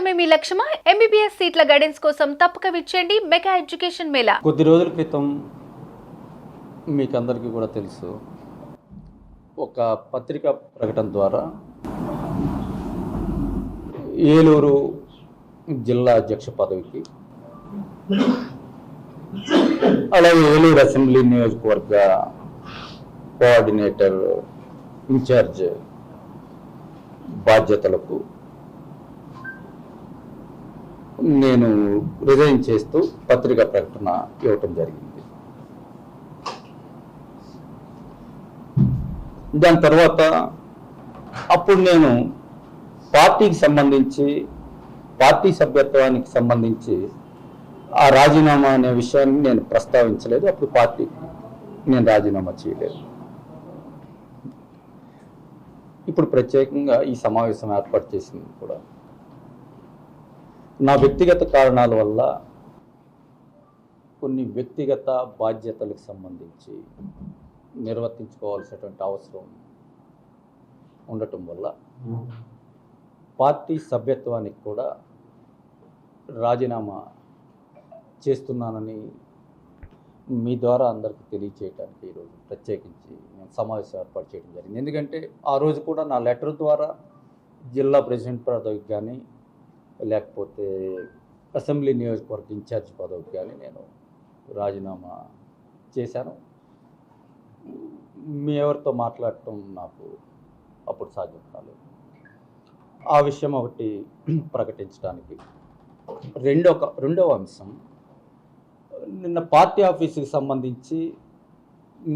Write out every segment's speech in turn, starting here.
సాధించడమే మీ లక్ష్యమా? ఎంబీబీఎస్ సీట్ల గైడెన్స్ కోసం తప్పక విచ్చేయండి మెగా ఎడ్యుకేషన్ మేళా. కొద్ది రోజుల క్రితం మీకు అందరికీ కూడా తెలుసు, ఒక పత్రికా ప్రకటన ద్వారా ఏలూరు జిల్లా అధ్యక్ష పదవికి, అలాగే ఏలూరు అసెంబ్లీ నియోజకవర్గ కోఆర్డినేటర్ ఇన్ఛార్జ్ బాధ్యతలకు నేను రిజైన్ చేస్తూ పత్రికా ప్రకటన ఇవ్వటం జరిగింది. దాని తర్వాత అప్పుడు నేను పార్టీకి సంబంధించి, పార్టీ సభ్యత్వానికి సంబంధించి ఆ రాజీనామా అనే విషయాన్ని నేను ప్రస్తావించలేదు. అప్పుడు పార్టీకి నేను రాజీనామా చేయలేదు. ఇప్పుడు ప్రత్యేకంగా ఈ సమావేశం ఏర్పాటు చేసింది కూడా నా వ్యక్తిగత కారణాల వల్ల, కొన్ని వ్యక్తిగత బాధ్యతలకు సంబంధించి నిర్వర్తించుకోవాల్సినటువంటి అవసరం ఉండటం వల్ల పార్టీ సభ్యత్వానికి కూడా రాజీనామా చేస్తున్నానని మీ ద్వారా అందరికీ తెలియచేయడానికి ఈరోజు ప్రత్యేకించి నేను సమావేశం ఏర్పాటు చేయడం జరిగింది. ఎందుకంటే ఆ రోజు కూడా నా లెటర్ ద్వారా జిల్లా ప్రెసిడెంట్ పదవికి కానీ, లేకపోతే అసెంబ్లీ నియోజకవర్గ ఇన్ఛార్జ్ పదవికి కానీ నేను రాజీనామా చేశాను. మీ ఎవరితో మాట్లాడటం నాకు అప్పుడు సాధ్యం కాలేదు. ఆ విషయం ఒకటి ప్రకటించడానికి. రెండవ అంశం, నిన్న పార్టీ ఆఫీసుకి సంబంధించి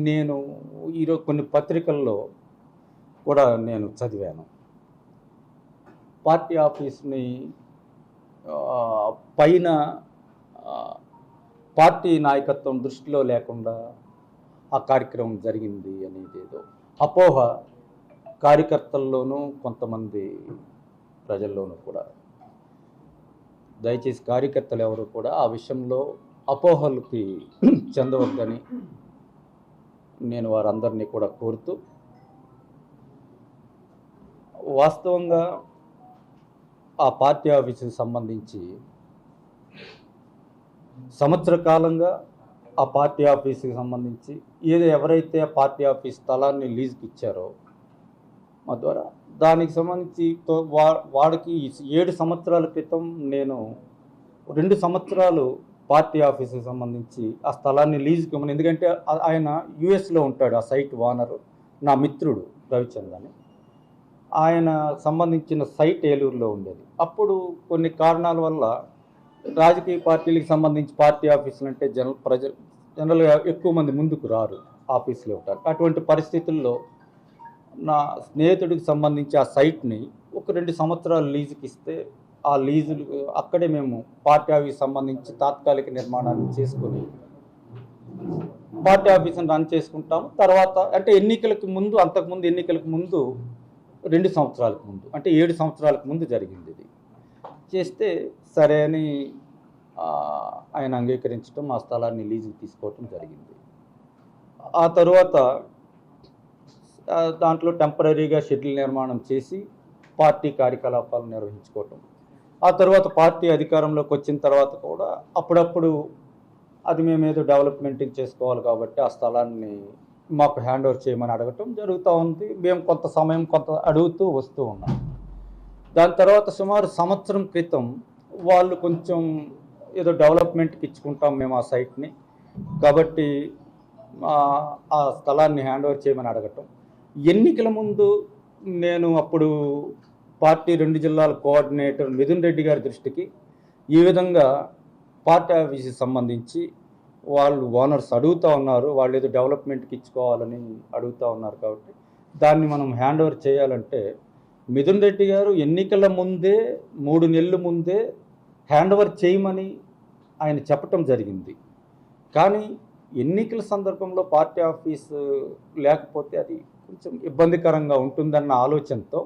నేను ఈరోజు కొన్ని పత్రికల్లో కూడా నేను చదివాను. పార్టీ ఆఫీస్ని పైన పార్టీ నాయకత్వం దృష్టిలో లేకుండా ఆ కార్యక్రమం జరిగింది అనేది ఏదో అపోహ కార్యకర్తల్లోనూ కొంతమంది ప్రజల్లోనూ కూడా. దయచేసి కార్యకర్తలు ఎవరు కూడా ఆ విషయంలో అపోహలకి చెందవద్దని నేను వారందరినీ కూడా కోరుతూ, వాస్తవంగా ఆ పార్టీ ఆఫీసుకి సంబంధించి సంవత్సర కాలంగా ఆ పార్టీ ఆఫీసుకి సంబంధించి ఎవరైతే ఆ పార్టీ ఆఫీస్ స్థలాన్ని లీజుకి ఇచ్చారో మా ద్వారా, దానికి సంబంధించి వాడికి 7 సంవత్సరాల క్రితం నేను 2 సంవత్సరాలు పార్టీ ఆఫీసుకి సంబంధించి ఆ స్థలాన్ని లీజుకి ఇవ్వమని, ఎందుకంటే ఆయన యుఎస్లో ఉంటాడు, ఆ సైట్ ఓనరు నా మిత్రుడు రవిచంద్ర అని. ఆయన సంబంధించిన సైట్ ఏలూరులో ఉండేది. అప్పుడు కొన్ని కారణాల వల్ల రాజకీయ పార్టీలకు సంబంధించి పార్టీ ఆఫీసులు అంటే జనరల్గా ఎక్కువ మంది ముందుకు రారు, ఆఫీసులో ఉంటారు. అటువంటి పరిస్థితుల్లో నా స్నేహితుడికి సంబంధించి ఆ సైట్ని ఒక 2 సంవత్సరాలు లీజుకి ఇస్తే, ఆ లీజులు అక్కడే మేము పార్టీ ఆఫీస్ సంబంధించి తాత్కాలిక నిర్మాణాన్ని చేసుకొని పార్టీ ఆఫీస్ని రన్ చేసుకుంటాము. తర్వాత అంటే ఎన్నికలకు ముందు, అంతకుముందు ఎన్నికలకు ముందు 2 సంవత్సరాలకు ముందు, అంటే 7 సంవత్సరాలకు ముందు జరిగింది. ఇది చేస్తే సరే అని ఆయన అంగీకరించడం, ఆ స్థలాన్ని లీజుకి తీసుకోవటం జరిగింది. ఆ తరువాత దాంట్లో టెంపరీగా షెడ్యూల్ నిర్మాణం చేసి పార్టీ కార్యకలాపాలు నిర్వహించుకోవటం. ఆ తర్వాత పార్టీ అధికారంలోకి వచ్చిన తర్వాత కూడా అప్పుడప్పుడు అది మేమేదో డెవలప్మెంటింగ్ చేసుకోవాలి కాబట్టి ఆ స్థలాన్ని మాకు హ్యాండ్ ఓవర్ చేయమని అడగటం జరుగుతూ ఉంది. మేము కొంత సమయం అడుగుతూ వస్తూ ఉన్నాం. దాని తర్వాత సుమారు సంవత్సరం క్రితం వాళ్ళు కొంచెం ఏదో డెవలప్మెంట్కి ఇచ్చుకుంటాం మేము ఆ సైట్ని, కాబట్టి ఆ స్థలాన్ని హ్యాండ్ ఓవర్ చేయమని అడగటం. ఎన్నికల ముందు నేను అప్పుడు పార్టీ 2 జిల్లాల కోఆర్డినేటర్ మిథున్ రెడ్డి గారి దృష్టికి ఈ విధంగా పార్టీ ఆఫీస్కి సంబంధించి వాళ్ళు ఓనర్స్ అడుగుతూ ఉన్నారు, వాళ్ళు ఏదో డెవలప్మెంట్కి ఇచ్చుకోవాలని అడుగుతూ ఉన్నారు, కాబట్టి దాన్ని మనం హ్యాండ్ ఓవర్ చేయాలంటే మిథున్ రెడ్డి గారు ఎన్నికల ముందే 3 నెలల ముందే హ్యాండ్ ఓవర్ చేయమని ఆయన చెప్పటం జరిగింది. కానీ ఎన్నికల సందర్భంలో పార్టీ ఆఫీసు లేకపోతే అది కొంచెం ఇబ్బందికరంగా ఉంటుందన్న ఆలోచనతో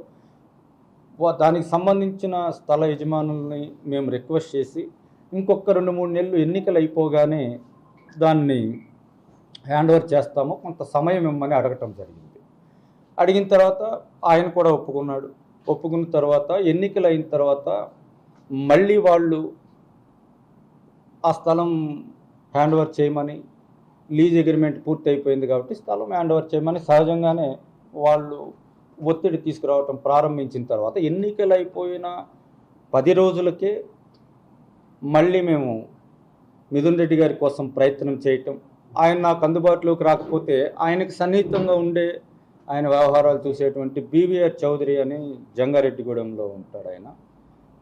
దానికి సంబంధించిన స్థల యజమానుల్ని మేము రిక్వెస్ట్ చేసి ఇంకొక 2-3 నెలలు ఎన్నికలు అయిపోగానే దాన్ని హ్యాండ్ ఓవర్ చేస్తాము, కొంత సమయం ఇవ్వమని అడగటం జరిగింది. అడిగిన తర్వాత ఆయన కూడా ఒప్పుకున్నాడు. ఒప్పుకున్న తర్వాత ఎన్నికలు అయిన తర్వాత మళ్ళీ వాళ్ళు ఆ స్థలం హ్యాండ్ ఓవర్ చేయమని, లీజ్ అగ్రిమెంట్ పూర్తి అయిపోయింది కాబట్టి స్థలం హ్యాండ్ ఓవర్ చేయమని సహజంగానే వాళ్ళు ఒత్తిడి తీసుకురావటం ప్రారంభించిన తర్వాత ఎన్నికలు అయిపోయిన 10 రోజులకే మళ్ళీ మేము మిథున్ రెడ్డి గారి కోసం ప్రయత్నం చేయటం, ఆయన నాకు అందుబాటులోకి రాకపోతే ఆయనకు సన్నిహితంగా ఉండే, ఆయన వ్యవహారాలు చూసేటువంటి బీవీఆర్ చౌదరి అని జంగారెడ్డిగూడెంలో ఉంటాడు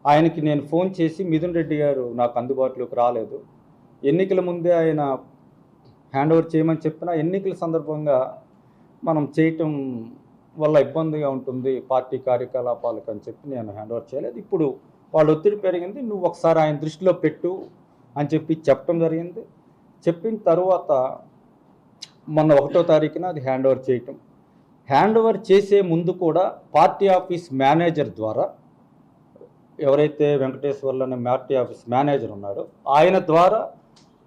ఆయనకి నేను ఫోన్ చేసి మిథున్ రెడ్డి గారు నాకు అందుబాటులోకి రాలేదు, ఎన్నికల ముందే ఆయన హ్యాండ్ ఓవర్ చేయమని చెప్పినా ఎన్నికల సందర్భంగా మనం చేయటం వల్ల ఇబ్బందిగా ఉంటుంది పార్టీ కార్యకలాపాలకు అని చెప్పి నేను హ్యాండ్ ఓవర్ చేయలేదు. ఇప్పుడు వాళ్ళు ఒత్తిడి పెరిగింది, నువ్వు ఒకసారి ఆయన దృష్టిలో పెట్టు అని చెప్పి చెప్పడం జరిగింది. చెప్పిన తర్వాత మొన్న 1వ తారీఖున అది హ్యాండ్ ఓవర్ చేయటం. హ్యాండ్ ఓవర్ చేసే ముందు కూడా పార్టీ ఆఫీస్ మేనేజర్ ద్వారా, ఎవరైతే వెంకటేశ్వర్లు అనే పార్టీ ఆఫీస్ మేనేజర్ ఉన్నాడో ఆయన ద్వారా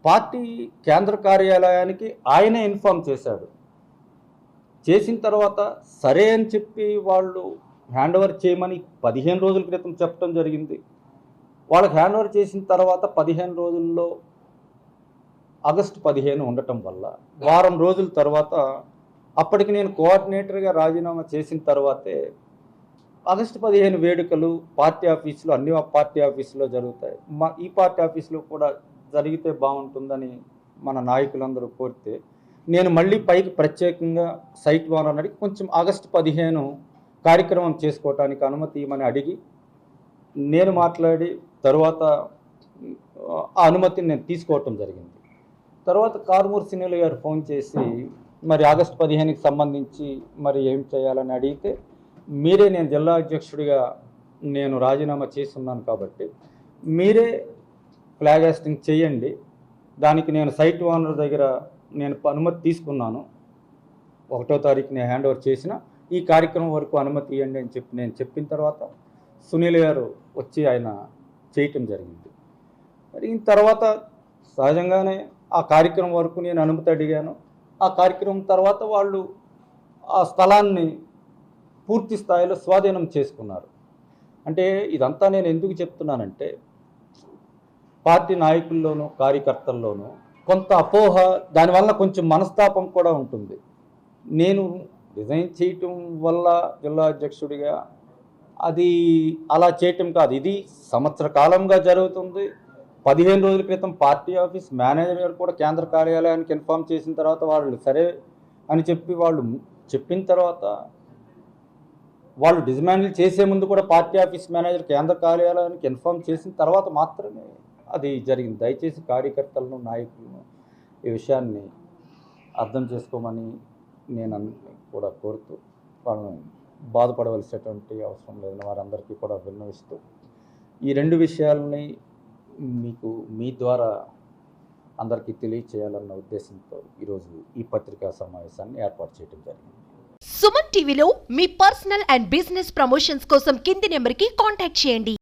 పార్టీ కేంద్ర కార్యాలయానికి ఆయనే ఇన్ఫామ్ చేశాడు. చేసిన తర్వాత సరే అని చెప్పి వాళ్ళు హ్యాండ్ ఓవర్ చేయమని 15 రోజుల క్రితం చెప్పడం జరిగింది. వాళ్ళకి హ్యాండ్ ఓవర్ చేసిన తర్వాత 15 రోజుల్లో ఆగస్టు 15 ఉండటం వల్ల వారం రోజుల తర్వాత, అప్పటికి నేను కోఆర్డినేటర్గా రాజీనామా చేసిన తర్వాతే ఆగస్టు 15 వేడుకలు పార్టీ ఆఫీసులో, అన్ని పార్టీ ఆఫీసులో జరుగుతాయి, ఈ పార్టీ ఆఫీసులో కూడా జరిగితే బాగుంటుందని మన నాయకులందరూ కోరితే నేను మళ్ళీ పైకి ప్రత్యేకంగా సైట్ ఓనర్ అడిగి కొంచెం ఆగస్టు 15 కార్యక్రమం చేసుకోవటానికి అనుమతి ఇవ్వమని అడిగి నేను మాట్లాడి తర్వాత ఆ అనుమతిని నేను తీసుకోవటం జరిగింది. తర్వాత కారుమూరి సునీల్ గారు ఫోన్ చేసి మరి ఆగస్టు 15కి సంబంధించి మరి ఏం చేయాలని అడిగితే, మీరే, నేను జిల్లా అధ్యక్షుడిగా నేను రాజీనామా చేస్తున్నాను కాబట్టి మీరే ఫ్లాగ్ హాస్టింగ్ చేయండి, దానికి నేను సైట్ ఓనర్ దగ్గర నేను అనుమతి తీసుకున్నాను, 1వ తారీఖున హ్యాండ్ ఓవర్ చేసిన, ఈ కార్యక్రమం వరకు అనుమతి ఇవ్వండి అని చెప్పి నేను చెప్పిన తర్వాత సునీల్ గారు వచ్చి ఆయన చేయటం జరిగింది. జరిగిన తర్వాత సహజంగానే ఆ కార్యక్రమం వరకు నేను అనుమతి అడిగాను. ఆ కార్యక్రమం తర్వాత వాళ్ళు ఆ స్థలాన్ని పూర్తి స్థాయిలో స్వాధీనం చేసుకున్నారు. అంటే ఇదంతా నేను ఎందుకు చెప్తున్నానంటే, పార్టీ నాయకుల్లోనూ కార్యకర్తల్లోనూ కొంత అపోహ, దానివల్ల కొంచెం మనస్తాపం కూడా ఉంటుంది. నేను రిజైన్ చేయటం వల్ల జిల్లా అధ్యక్షుడిగా అది అలా చేయటం కాదు, ఇది సంవత్సర కాలంగా జరుగుతుంది. 15 రోజుల క్రితం పార్టీ ఆఫీస్ మేనేజర్ గారు కూడా కేంద్ర కార్యాలయానికి ఇన్ఫామ్ చేసిన తర్వాత వాళ్ళు సరే అని చెప్పి వాళ్ళు చెప్పిన తర్వాత, వాళ్ళు డిస్మాండిల్ చేసే ముందు కూడా పార్టీ ఆఫీస్ మేనేజర్ కేంద్ర కార్యాలయానికి ఇన్ఫామ్ చేసిన తర్వాత మాత్రమే అది జరిగింది. దయచేసి కార్యకర్తలను, నాయకులను ఈ విషయాన్ని అర్థం చేసుకోమని నేను కూడా కోరుతూ, వాళ్ళని బాధపడవలసినటువంటి అవసరం లేదని వారందరికీ కూడా విన్నవిస్తూ, ఈ 2 విషయాలని మీకు మీ ద్వారా అందరికీ తెలియచేయాలన్న ఉద్దేశంతో ఈరోజు ఈ పత్రికా సమావేశాన్ని ఏర్పాటు చేయడం జరిగింది. సుమన్ టీవీలో మీ పర్సనల్ అండ్ బిజినెస్ ప్రమోషన్స్ కోసం కింది నెంబర్కి కాంటాక్ట్ చేయండి.